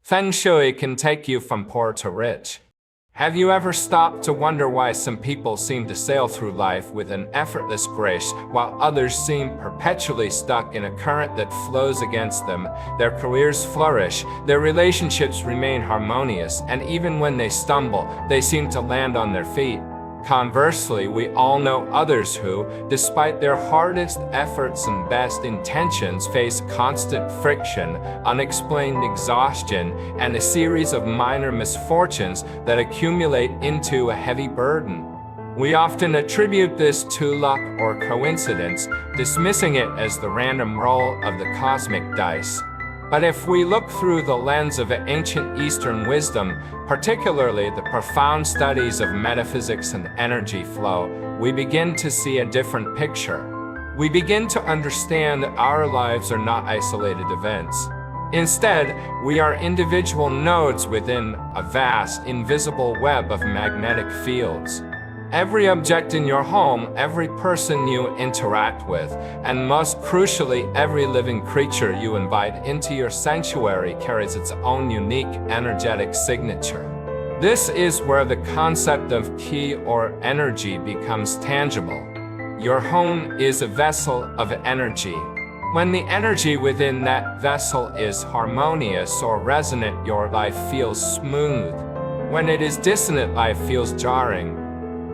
Feng Shui can take you from poor to rich. Have you ever stopped to wonder why some people seem to sail through life with an effortless grace while others seem perpetually stuck in a current that flows against them? Their careers flourish, their relationships remain harmonious, and even when they stumble, they seem to land on their feet. Conversely, we all know others who, despite their hardest efforts and best intentions, face constant friction, unexplained exhaustion, and a series of minor misfortunes that accumulate into a heavy burden. We often attribute this to luck or coincidence, dismissing it as the random roll of the cosmic dice. But if we look through the lens of ancient Eastern wisdom, particularly the profound studies of metaphysics and energy flow, we begin to see a different picture. We begin to understand that our lives are not isolated events. Instead, we are individual nodes within a vast, invisible web of magnetic fields. Every object in your home, every person you interact with, and most crucially, every living creature you invite into your sanctuary carries its own unique energetic signature. This is where the concept of ki or energy becomes tangible. Your home is a vessel of energy. When the energy within that vessel is harmonious or resonant, your life feels smooth. When it is dissonant, life feels jarring.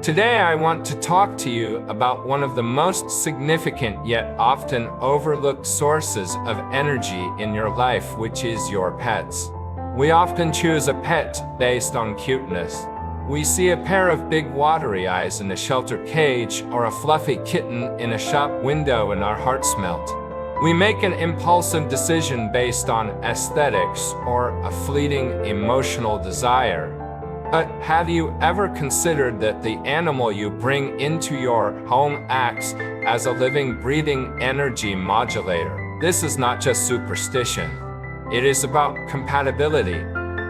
Today I want to talk to you about one of the most significant yet often overlooked sources of energy in your life, which is your pets. We often choose a pet based on cuteness. We see a pair of big watery eyes in a shelter cage or a fluffy kitten in a shop window and our hearts melt. We make an impulsive decision based on aesthetics or a fleeting emotional desire. But have you ever considered that the animal you bring into your home acts as a living, breathing energy modulator? This is not just superstition. It is about compatibility.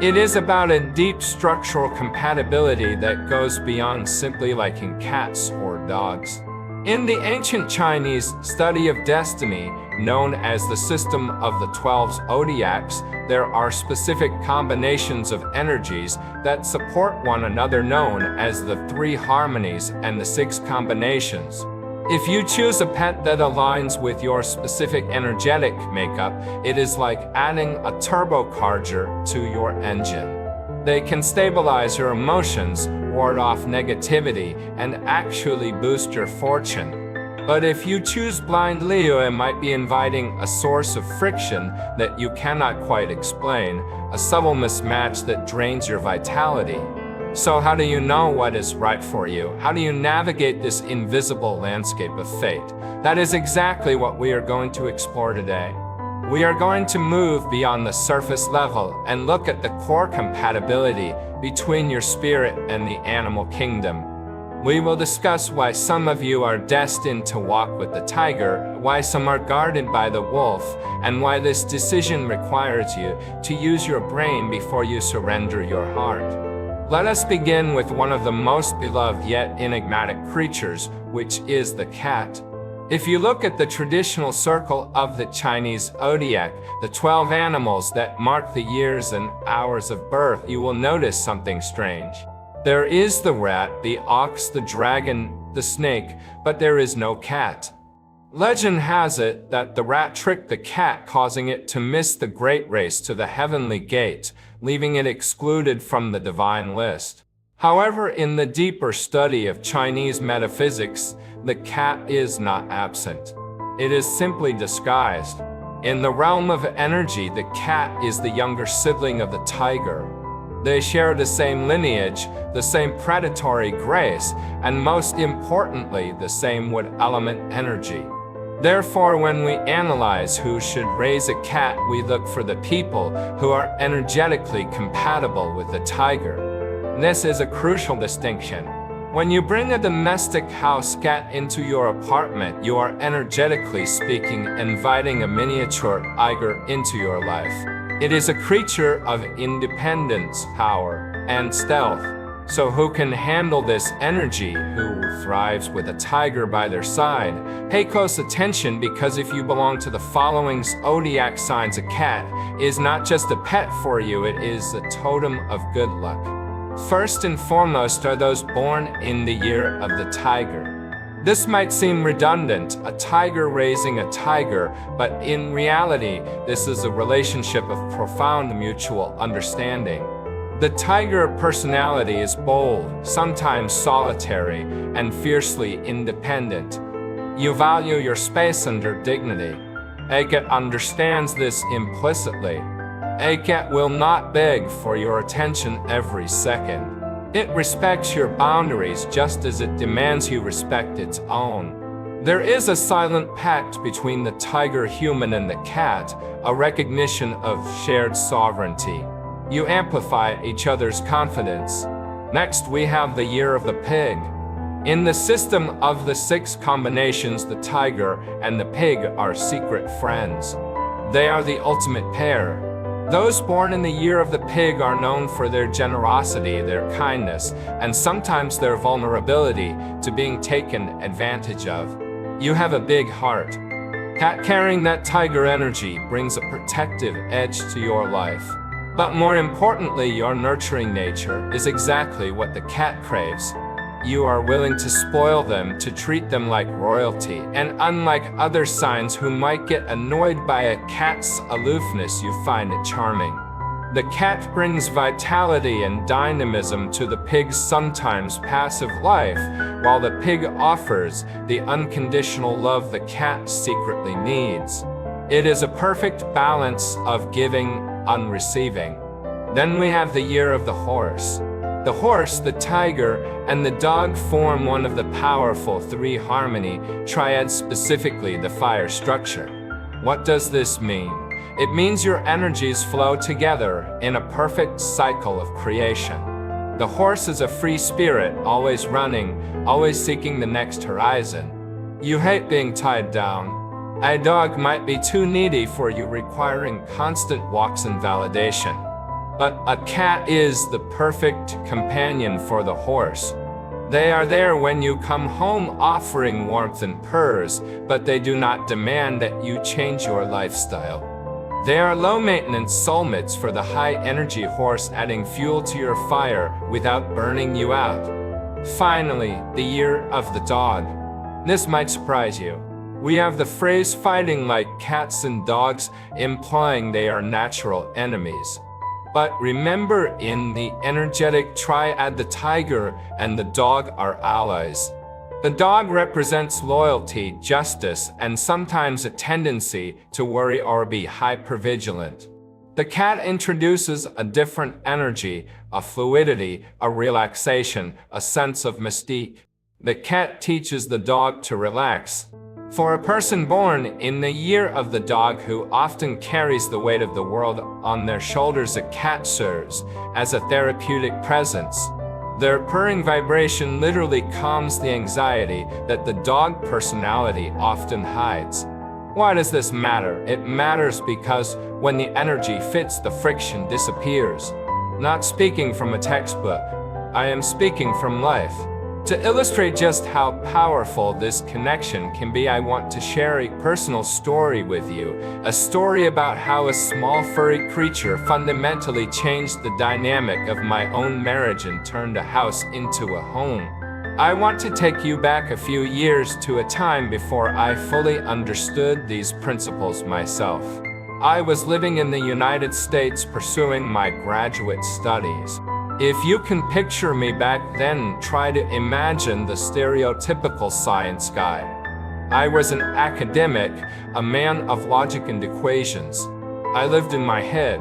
It is about a deep structural compatibility that goes beyond simply liking cats or dogs. In the ancient Chinese study of destiny, known as the system of the 12 zodiacs, there are specific combinations of energies that support one another, known as the 3 harmonies and the 6 combinations. If you choose a pet that aligns with your specific energetic makeup, it is like adding a turbocharger to your engine. They can stabilize your emotions, ward off negativity, and actually boost your fortune. But if you choose blindly, it might be inviting a source of friction that you cannot quite explain, a subtle mismatch that drains your vitality. So how do you know what is right for you? How do you navigate this invisible landscape of fate? That is exactly what we are going to explore today. We are going to move beyond the surface level and look at the core compatibility between your spirit and the animal kingdom. We will discuss why some of you are destined to walk with the tiger, why some are guarded by the wolf, and why this decision requires you to use your brain before you surrender your heart. Let us begin with one of the most beloved yet enigmatic creatures, which is the cat. If you look at the traditional circle of the Chinese zodiac, the 12 animals that mark the years and hours of birth, you will notice something strange. There is the rat, the ox, the dragon, the snake, but there is no cat. Legend has it that the rat tricked the cat, causing it to miss the great race to the heavenly gate, leaving it excluded from the divine list. However, in the deeper study of Chinese metaphysics, the cat is not absent. It is simply disguised. In the realm of energy, the cat is the younger sibling of the tiger. They share the same lineage, the same predatory grace, and most importantly, the same wood element energy. Therefore, when we analyze who should raise a cat, we look for the people who are energetically compatible with the tiger. This is a crucial distinction. When you bring a domestic house cat into your apartment, you are energetically speaking inviting a miniature tiger into your life. It is a creature of independence, power, and stealth. So who can handle this energy? Who thrives with a tiger by their side? Pay close attention, because if you belong to the following zodiac signs, a cat is not just a pet for you, it is a totem of good luck. First and foremost are those born in the year of the tiger. This might seem redundant, a tiger raising a tiger, but in reality, this is a relationship of profound mutual understanding. The tiger personality is bold, sometimes solitary, and fiercely independent. You value your space and your dignity. A cat understands this implicitly. A cat will not beg for your attention every second. It respects your boundaries just as it demands you respect its own. There is a silent pact between the tiger human and the cat, a recognition of shared sovereignty. You amplify each other's confidence. Next, we have the year of the pig. In the system of the 6 combinations, the tiger and the pig are secret friends. They are the ultimate pair. Those born in the year of the pig are known for their generosity, their kindness, and sometimes their vulnerability to being taken advantage of. You have a big heart. Cat carrying that tiger energy brings a protective edge to your life. But more importantly, your nurturing nature is exactly what the cat craves. You are willing to spoil them, to treat them like royalty, and unlike other signs who might get annoyed by a cat's aloofness, you find it charming. The cat brings vitality and dynamism to the pig's sometimes passive life, while the pig offers the unconditional love the cat secretly needs. It is a perfect balance of giving and receiving. Then we have the year of the horse. The horse, the tiger, and the dog form one of the powerful 3 harmony triads, specifically the fire structure. What does this mean? It means your energies flow together in a perfect cycle of creation. The horse is a free spirit, always running, always seeking the next horizon. You hate being tied down. A dog might be too needy for you, requiring constant walks and validation. But a cat is the perfect companion for the horse. They are there when you come home, offering warmth and purrs, but they do not demand that you change your lifestyle. They are low-maintenance soulmates for the high-energy horse, adding fuel to your fire without burning you out. Finally, the year of the dog. This might surprise you. We have the phrase fighting like cats and dogs, implying they are natural enemies. But remember, in the energetic triad, the tiger and the dog are allies. The dog represents loyalty, justice, and sometimes a tendency to worry or be hypervigilant. The cat introduces a different energy, a fluidity, a relaxation, a sense of mystique. The cat teaches the dog to relax. For a person born in the year of the dog, who often carries the weight of the world on their shoulders, a cat serves as a therapeutic presence. Their purring vibration literally calms the anxiety that the dog personality often hides. Why does this matter? It matters because when the energy fits, the friction disappears. Not speaking from a textbook, I am speaking from life. To illustrate just how powerful this connection can be, I want to share a personal story with you, a story about how a small furry creature fundamentally changed the dynamic of my own marriage and turned a house into a home. I want to take you back a few years to a time before I fully understood these principles myself. I was living in the United States pursuing my graduate studies. If you can picture me back then, try to imagine the stereotypical science guy. I was an academic, a man of logic and equations. I lived in my head.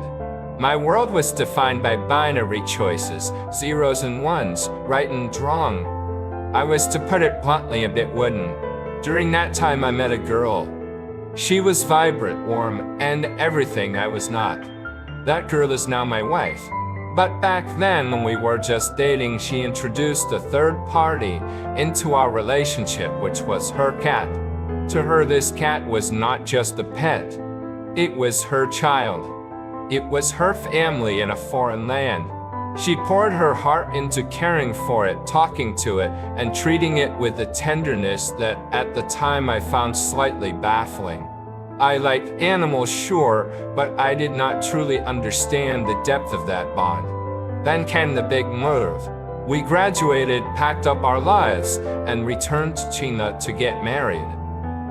My world was defined by binary choices, zeros and ones, right and wrong. I was, to put it bluntly, a bit wooden. During that time I met a girl. She was vibrant, warm, and everything I was not. That girl is now my wife. But back then, when we were just dating, she introduced a third party into our relationship, which was her cat. To her, this cat was not just a pet. It was her child. It was her family in a foreign land. She poured her heart into caring for it, talking to it, and treating it with a tenderness that at the time I found slightly baffling. I liked animals, sure, but I did not truly understand the depth of that bond. Then came the big move. We graduated, packed up our lives, and returned to China to get married.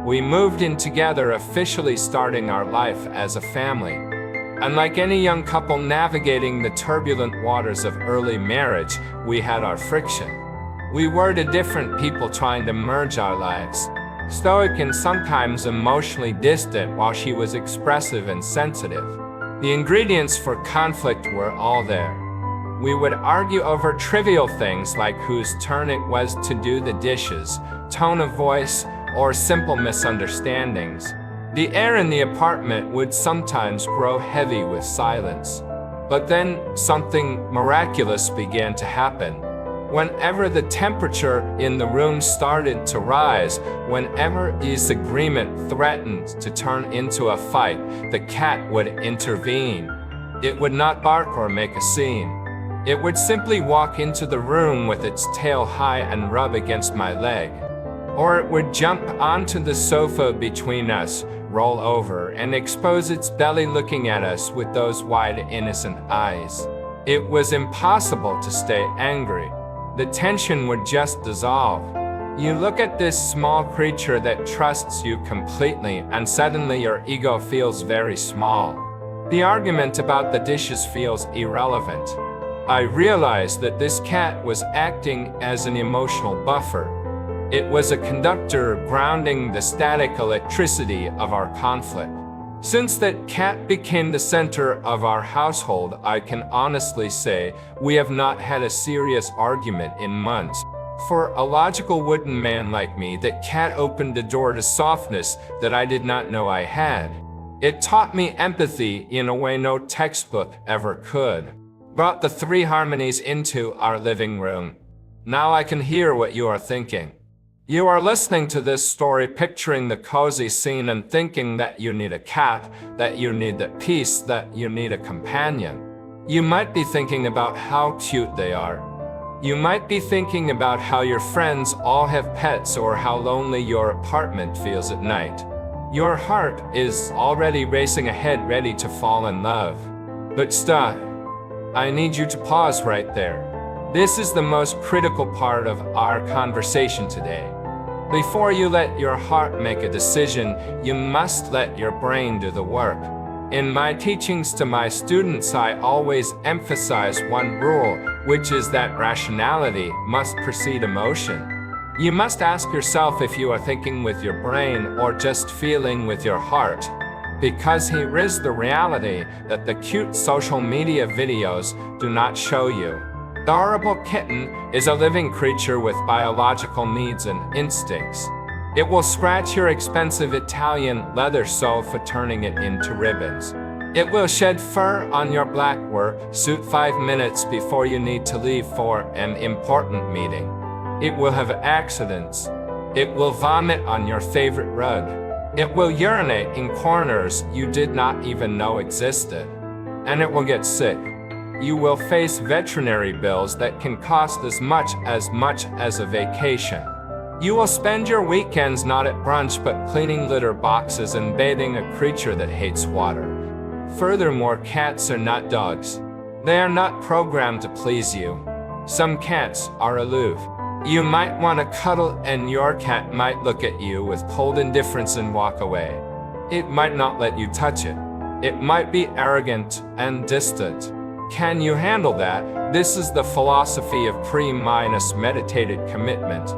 We moved in together, officially starting our life as a family. Unlike any young couple navigating the turbulent waters of early marriage, we had our friction. We were the different people trying to merge our lives. Stoic and sometimes emotionally distant, while she was expressive and sensitive. The ingredients for conflict were all there. We would argue over trivial things like whose turn it was to do the dishes, tone of voice, or simple misunderstandings. The air in the apartment would sometimes grow heavy with silence. But then something miraculous began to happen. Whenever the temperature in the room started to rise, whenever disagreement threatened to turn into a fight, the cat would intervene. It would not bark or make a scene. It would simply walk into the room with its tail high and rub against my leg. Or it would jump onto the sofa between us, roll over, and expose its belly looking at us with those wide, innocent eyes. It was impossible to stay angry. The tension would just dissolve. You look at this small creature that trusts you completely, and suddenly your ego feels very small. The argument about the dishes feels irrelevant. I realized that this cat was acting as an emotional buffer. It was a conductor grounding the static electricity of our conflict. Since that cat became the center of our household, I can honestly say we have not had a serious argument in months. For a logical wooden man like me, that cat opened the door to softness that I did not know I had. It taught me empathy in a way no textbook ever could. Brought the three harmonies into our living room. Now I can hear what you are thinking. You are listening to this story, picturing the cozy scene and thinking that you need a cat, that you need that peace, that you need a companion. You might be thinking about how cute they are. You might be thinking about how your friends all have pets or how lonely your apartment feels at night. Your heart is already racing ahead, ready to fall in love. But stop. I need you to pause right there. This is the most critical part of our conversation today. Before you let your heart make a decision, you must let your brain do the work. In my teachings to my students, I always emphasize one rule, which is that rationality must precede emotion. You must ask yourself if you are thinking with your brain or just feeling with your heart. Because here is the reality that the cute social media videos do not show you. The adorable kitten is a living creature with biological needs and instincts. It will scratch your expensive Italian leather sofa, turning it into ribbons. It will shed fur on your black work suit 5 minutes before you need to leave for an important meeting. It will have accidents. It will vomit on your favorite rug. It will urinate in corners you did not even know existed. And it will get sick. You will face veterinary bills that can cost as much as a vacation. You will spend your weekends not at brunch but cleaning litter boxes and bathing a creature that hates water. Furthermore, cats are not dogs. They are not programmed to please you. Some cats are aloof. You might want to cuddle and your cat might look at you with cold indifference and walk away. It might not let you touch it. It might be arrogant and distant. Can you handle that? This is the philosophy of pre-meditated commitment.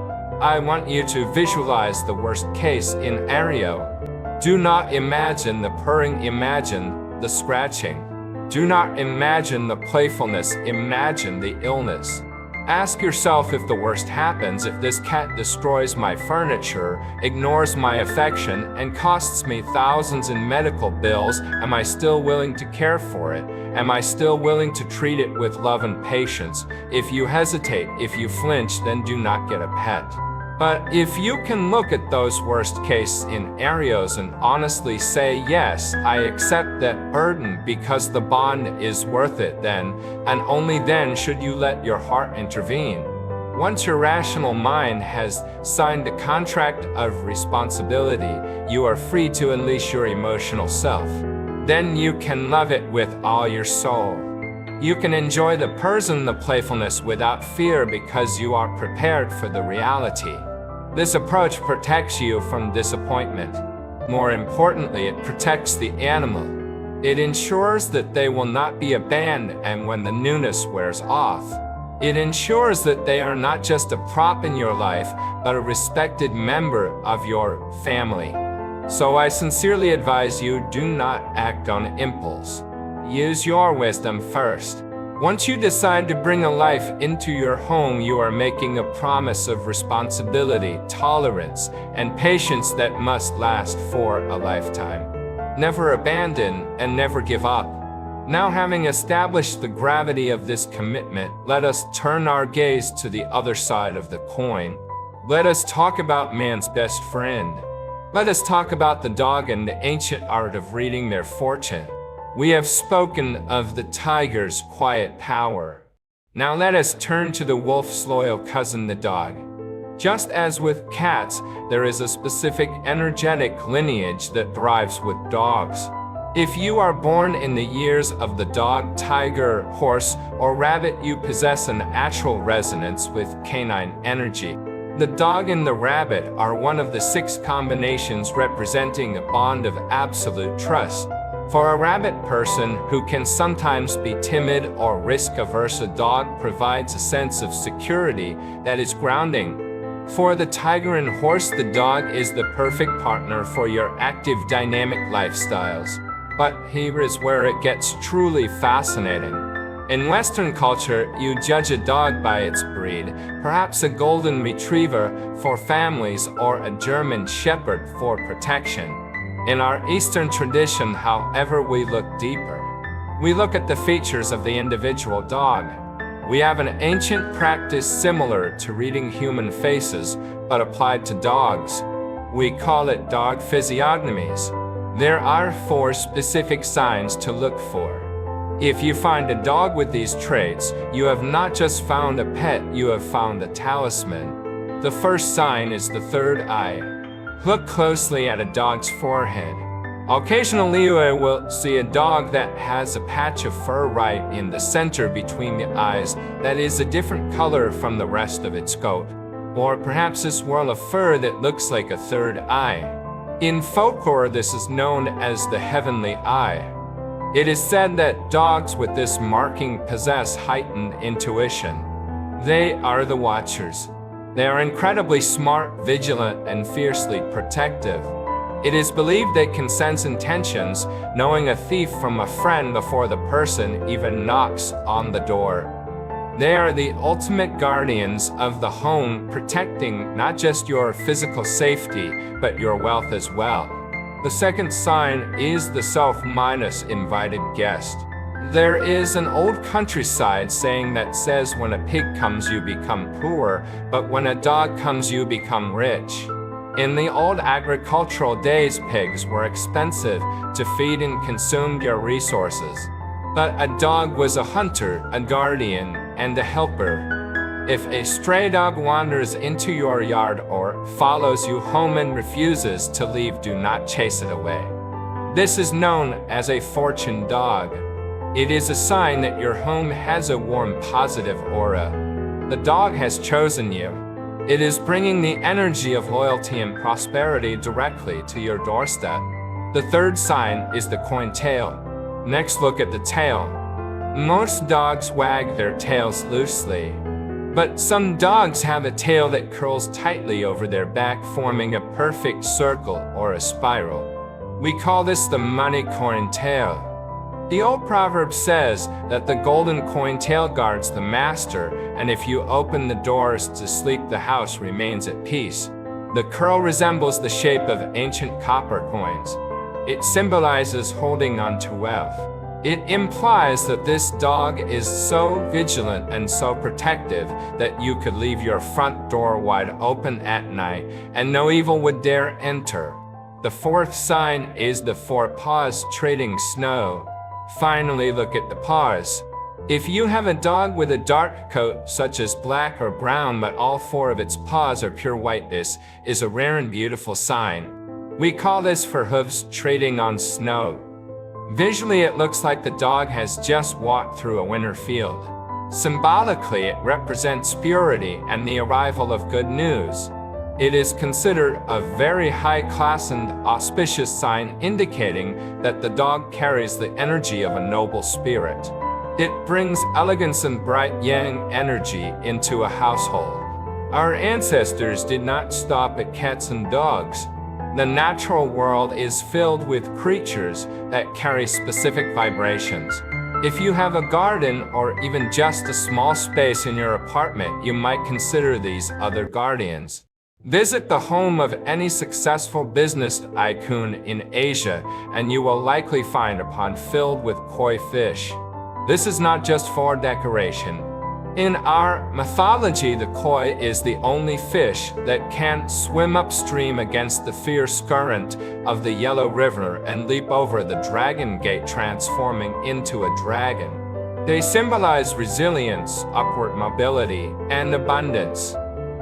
I want you to visualize the worst case scenario. Do not imagine the purring, imagine the scratching. Do not imagine the playfulness, imagine the illness. Ask yourself, if the worst happens, if this cat destroys my furniture, ignores my affection, and costs me thousands in medical bills, am I still willing to care for it? Am I still willing to treat it with love and patience? If you hesitate, if you flinch, then do not get a pet. But if you can look at those worst-case scenarios and honestly say, yes, I accept that burden because the bond is worth it, then, and only then should you let your heart intervene. Once your rational mind has signed a contract of responsibility, you are free to unleash your emotional self. Then you can love it with all your soul. You can enjoy the person, the playfulness without fear because you are prepared for the reality. This approach protects you from disappointment. More importantly, it protects the animal. It ensures that they will not be abandoned when the newness wears off. It ensures that they are not just a prop in your life, but a respected member of your family. So I sincerely advise you, do not act on impulse. Use your wisdom first. Once you decide to bring a life into your home, you are making a promise of responsibility, tolerance, and patience that must last for a lifetime. Never abandon and never give up. Now, having established the gravity of this commitment, let us turn our gaze to the other side of the coin. Let us talk about man's best friend. Let us talk about the dog and the ancient art of reading their fortune. We have spoken of the tiger's quiet power. Now let us turn to the wolf's loyal cousin, the dog. Just as with cats, there is a specific energetic lineage that thrives with dogs. If you are born in the years of the dog, tiger, horse, or rabbit, you possess a natural resonance with canine energy. The dog and the rabbit are one of the 6 combinations representing a bond of absolute trust. For a rabbit person who can sometimes be timid or risk-averse, a dog provides a sense of security that is grounding. For the tiger and horse, the dog is the perfect partner for your active, dynamic lifestyles. But here is where it gets truly fascinating. In Western culture, you judge a dog by its breed, perhaps a golden retriever for families or a German shepherd for protection. In our Eastern tradition, however, we look deeper. We look at the features of the individual dog. We have an ancient practice similar to reading human faces, but applied to dogs. We call it dog physiognomies. There are 4 specific signs to look for. If you find a dog with these traits, you have not just found a pet, you have found a talisman. The first sign is the third eye. Look closely at a dog's forehead. Occasionally you will see a dog that has a patch of fur right in the center between the eyes that is a different color from the rest of its coat. Or perhaps a swirl of fur that looks like a third eye. In folklore, this is known as the heavenly eye. It is said that dogs with this marking possess heightened intuition. They are the watchers. They are incredibly smart, vigilant, and fiercely protective. It is believed they can sense intentions, knowing a thief from a friend before the person even knocks on the door. They are the ultimate guardians of the home, protecting not just your physical safety, but your wealth as well. The second sign is the self-invited guest. There is an old countryside saying that says when a pig comes you become poor, but when a dog comes you become rich. In the old agricultural days, pigs were expensive to feed and consumed your resources. But a dog was a hunter, a guardian, and a helper. If a stray dog wanders into your yard or follows you home and refuses to leave, do not chase it away. This is known as a fortune dog. It is a sign that your home has a warm, positive aura. The dog has chosen you. It is bringing the energy of loyalty and prosperity directly to your doorstep. The third sign is the coin tail. Next, look at the tail. Most dogs wag their tails loosely, but some dogs have a tail that curls tightly over their back, forming a perfect circle or a spiral. We call this the money coin tail. The old proverb says that the golden coin tail guards the master, and if you open the doors to sleep, the house remains at peace. The curl resembles the shape of ancient copper coins. It symbolizes holding on to wealth. It implies that this dog is so vigilant and so protective that you could leave your front door wide open at night and no evil would dare enter. The fourth sign is the four paws trading snow. Finally, look at the paws. If you have a dog with a dark coat, such as black or brown, but all four of its paws are pure white, this is a rare and beautiful sign. We call this for hooves trading on snow. Visually, it looks like the dog has just walked through a winter field. Symbolically, it represents purity and the arrival of good news. It is considered a very high-class and auspicious sign, indicating that the dog carries the energy of a noble spirit. It brings elegance and bright yang energy into a household. Our ancestors did not stop at cats and dogs. The natural world is filled with creatures that carry specific vibrations. If you have a garden or even just a small space in your apartment, you might consider these other guardians. Visit the home of any successful business tycoon in Asia, and you will likely find a pond filled with koi fish. This is not just for decoration. In our mythology, the koi is the only fish that can swim upstream against the fierce current of the Yellow River and leap over the Dragon Gate, transforming into a dragon. They symbolize resilience, upward mobility, and abundance.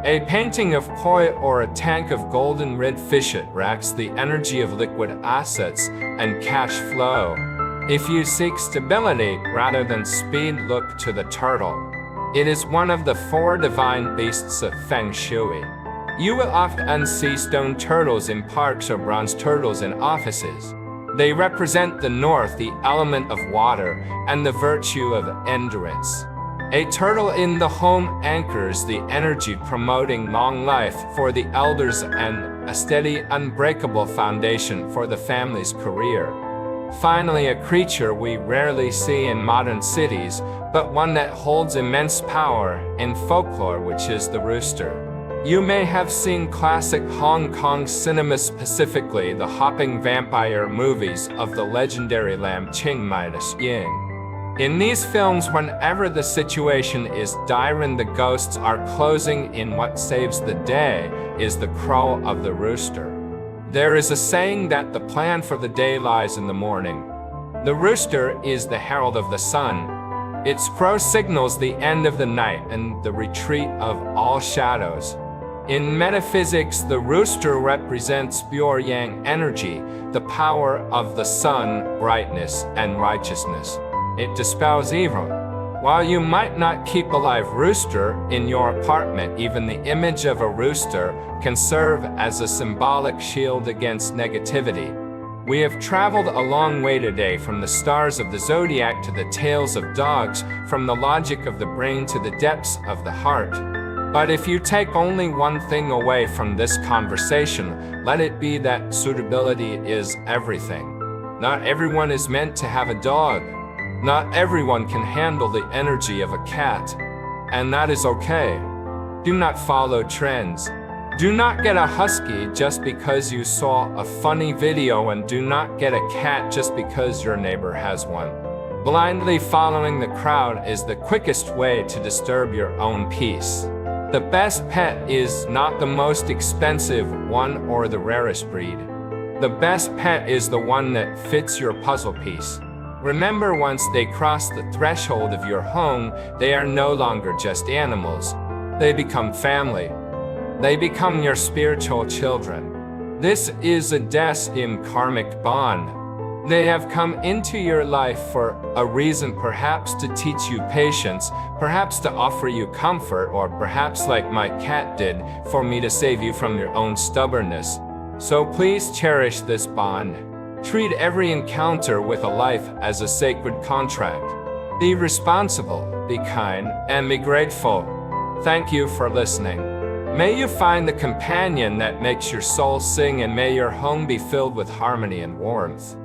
A painting of koi or a tank of golden red fish attracts the energy of liquid assets and cash flow. If you seek stability rather than speed, look to the turtle. It is one of the four divine beasts of Feng Shui. You will often see stone turtles in parks or bronze turtles in offices. They represent the north, the element of water, and the virtue of endurance. A turtle in the home anchors the energy, promoting long life for the elders and a steady, unbreakable foundation for the family's career. Finally, a creature we rarely see in modern cities, but one that holds immense power in folklore, which is the rooster. You may have seen classic Hong Kong cinema, specifically the hopping vampire movies of the legendary Lam Ching Midas Ying. In these films, whenever the situation is dire and the ghosts are closing in, what saves the day is the crow of the rooster. There is a saying that the plan for the day lies in the morning. The rooster is the herald of the sun. Its crow signals the end of the night and the retreat of all shadows. In metaphysics, the rooster represents pure yang energy, the power of the sun, brightness, and righteousness. It dispels evil. While you might not keep a live rooster in your apartment, even the image of a rooster can serve as a symbolic shield against negativity. We have traveled a long way today, from the stars of the zodiac to the tales of dogs, from the logic of the brain to the depths of the heart. But if you take only one thing away from this conversation, let it be that suitability is everything. Not everyone is meant to have a dog. Not everyone can handle the energy of a cat, and that is okay. Do not follow trends. Do not get a husky just because you saw a funny video, and do not get a cat just because your neighbor has one. Blindly following the crowd is the quickest way to disturb your own peace. The best pet is not the most expensive one or the rarest breed. The best pet is the one that fits your puzzle piece. Remember, once they cross the threshold of your home, they are no longer just animals. They become family. They become your spiritual children. This is a destined karmic bond. They have come into your life for a reason, perhaps to teach you patience, perhaps to offer you comfort, or perhaps, like my cat did, for me to save you from your own stubbornness. So please cherish this bond. Treat every encounter with a life as a sacred contract. Be responsible, be kind, and be grateful. Thank you for listening. May you find the companion that makes your soul sing, and may your home be filled with harmony and warmth.